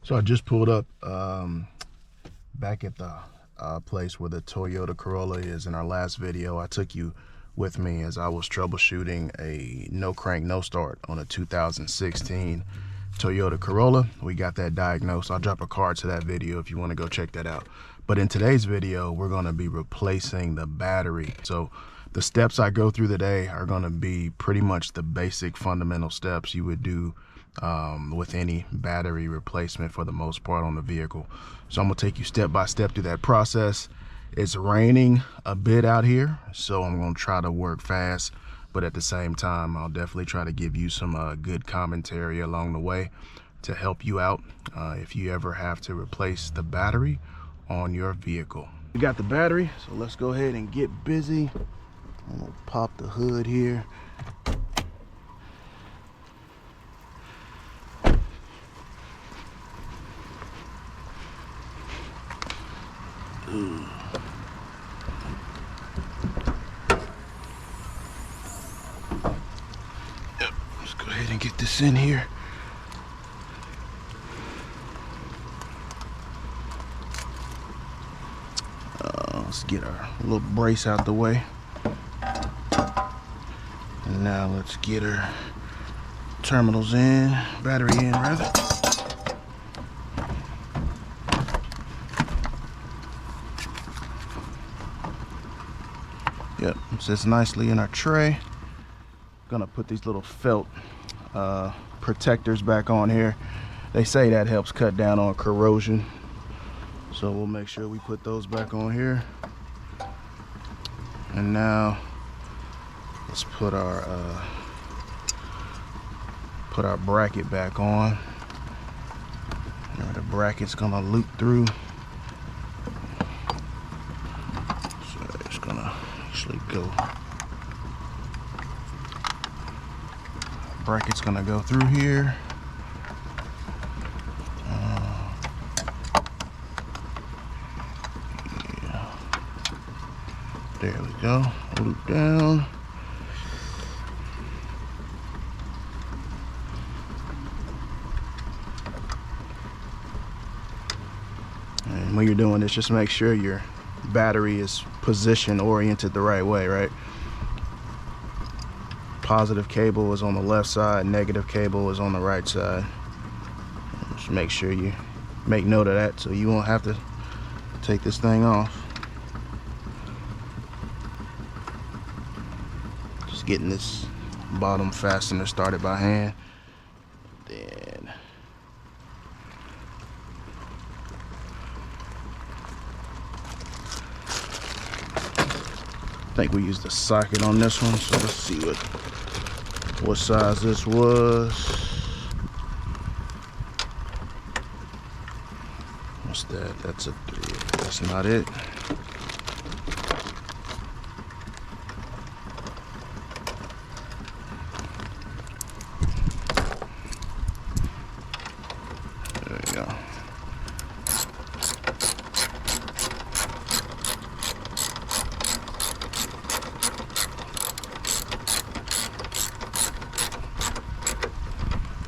So I just pulled up back at the place where the Toyota Corolla is. In our last video, I took you with me as I was troubleshooting a no crank, no start on a 2016 Toyota Corolla. We got that diagnosed. I'll drop a card to that video if you want to go check that out. But in today's video, we're going to be replacing the battery. So the steps I go through today are going to be pretty much the basic fundamental steps you would do with any battery replacement for the most part on the vehicle. So I'm gonna take you step by step through that process. It's raining a bit out here, so I'm gonna try to work fast, but at the same time I'll definitely try to give you some good commentary along the way to help you out if you ever have to replace the battery on your vehicle. We got the battery, so let's go ahead and get busy. I'm gonna pop the hood here. Yep, let's go ahead and get this in here. Let's get our little brace out the way. And now let's get our terminals in, battery in rather. Yep, sits nicely in our tray. Gonna put these little felt protectors back on here. They say that helps cut down on corrosion. So we'll make sure we put those back on here. And now let's put our bracket back on. Now the bracket's gonna loop through. So it's gonna actually go. Bracket's gonna go through here. Yeah. There we go. Loop down. And when you're doing this, just make sure your battery is position oriented the right way, right? Positive cable is on the left side, negative cable is on the right side. Just make sure you make note of that so you won't have to take this thing off. Just getting this bottom fastener started by hand. Then I think we used a socket on this one, so let's see what size this was. What's that? That's a 3. That's not it. There we go.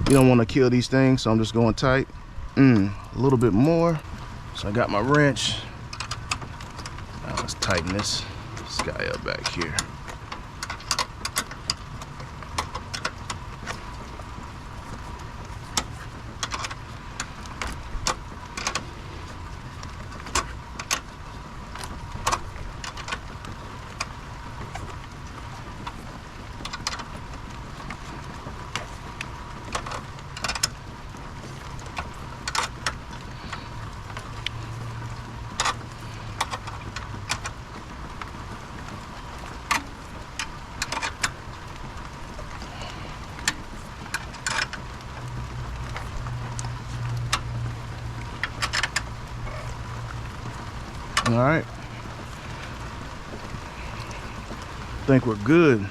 You don't want to kill these things, so I'm just going tight. A little bit more. So I got my wrench. Now let's tighten this guy up back here. All right, I think we're good.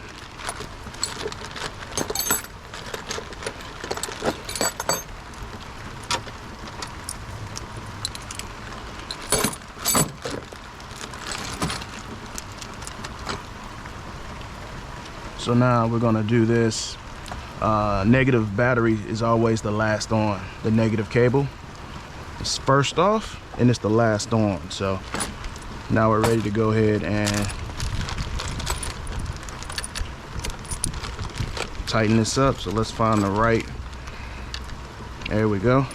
So now we're gonna do this. Negative battery is always the last on, the negative cable. It's first off and it's the last on. So now we're ready to go ahead and tighten this up. So let's find the right, there we go.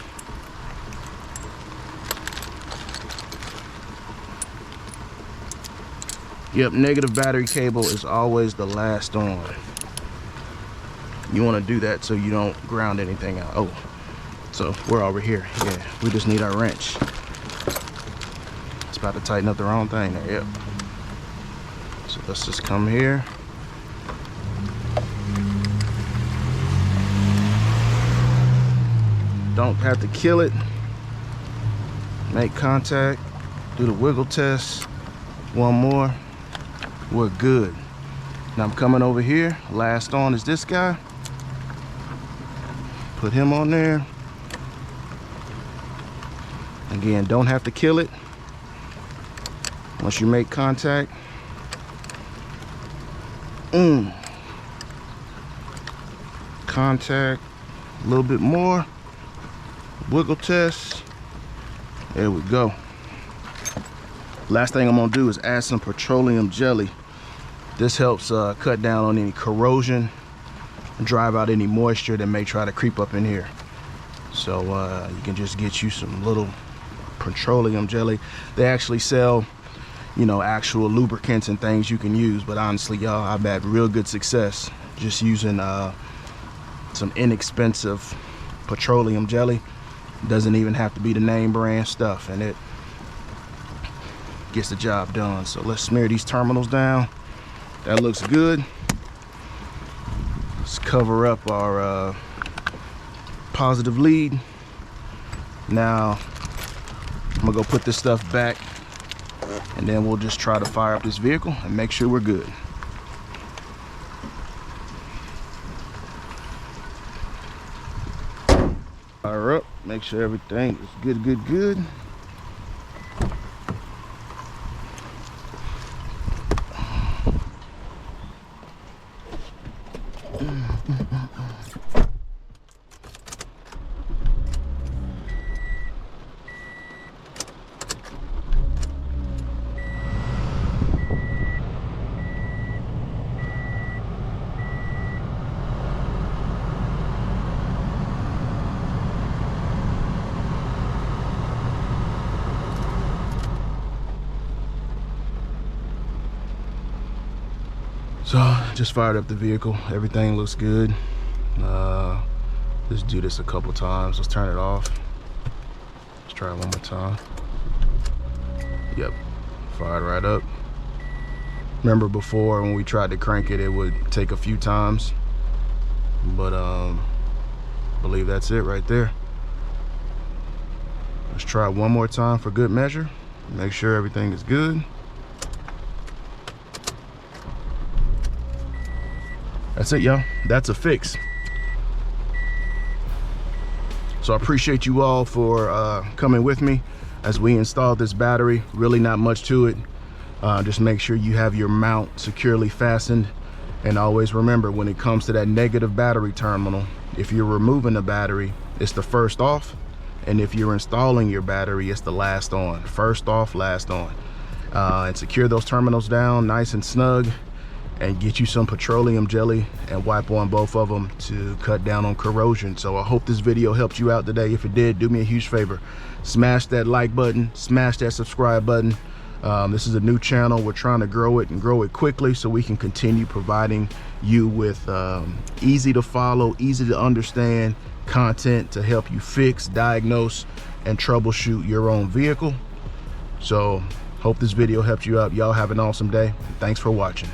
Yep, negative battery cable is always the last on. You want to do that so you don't ground anything out. Oh, so we're over here. Yeah, we just need our wrench. It's about to tighten up the wrong thing there. Yep. So let's just come here. Don't have to kill it. Make contact. Do the wiggle test. One more. We're good. Now I'm coming over here. Last on is this guy. Put him on there. Again, don't have to kill it. Once you make contact. Contact. A little bit more. Wiggle test. There we go. Last thing I'm gonna do is add some petroleum jelly. This helps cut down on any corrosion and drive out any moisture that may try to creep up in here. So you can just get you some little petroleum jelly. They actually sell, you know, actual lubricants and things you can use, but honestly, y'all, I've had real good success just using some inexpensive petroleum jelly. Doesn't even have to be the name brand stuff, and it gets the job done. So let's smear these terminals down. That looks good. Let's cover up our positive lead. Now I'm gonna go put this stuff back, and then we'll just try to fire up this vehicle and make sure we're good. Fire up, make sure everything is good. So just fired up the vehicle. Everything looks good. Just do this a couple times. Let's turn it off. Let's try it one more time. Yep, fired right up. Remember before when we tried to crank it, it would take a few times, but I believe that's it right there. Let's try it one more time for good measure. Make sure everything is good. That's it, y'all. That's a fix. So I appreciate you all for coming with me as we install this battery. Really not much to it. Just make sure you have your mount securely fastened. And always remember, when it comes to that negative battery terminal, if you're removing the battery, it's the first off. And if you're installing your battery, it's the last on. First off, last on. And secure those terminals down nice and snug, and get you some petroleum jelly and wipe on both of them to cut down on corrosion. So I hope this video helped you out today. If it did, do me a huge favor. Smash that like button, smash that subscribe button. This is a new channel. We're trying to grow it and grow it quickly so we can continue providing you with easy to follow, easy to understand content to help you fix, diagnose, and troubleshoot your own vehicle. So hope this video helped you out. Y'all have an awesome day. Thanks for watching.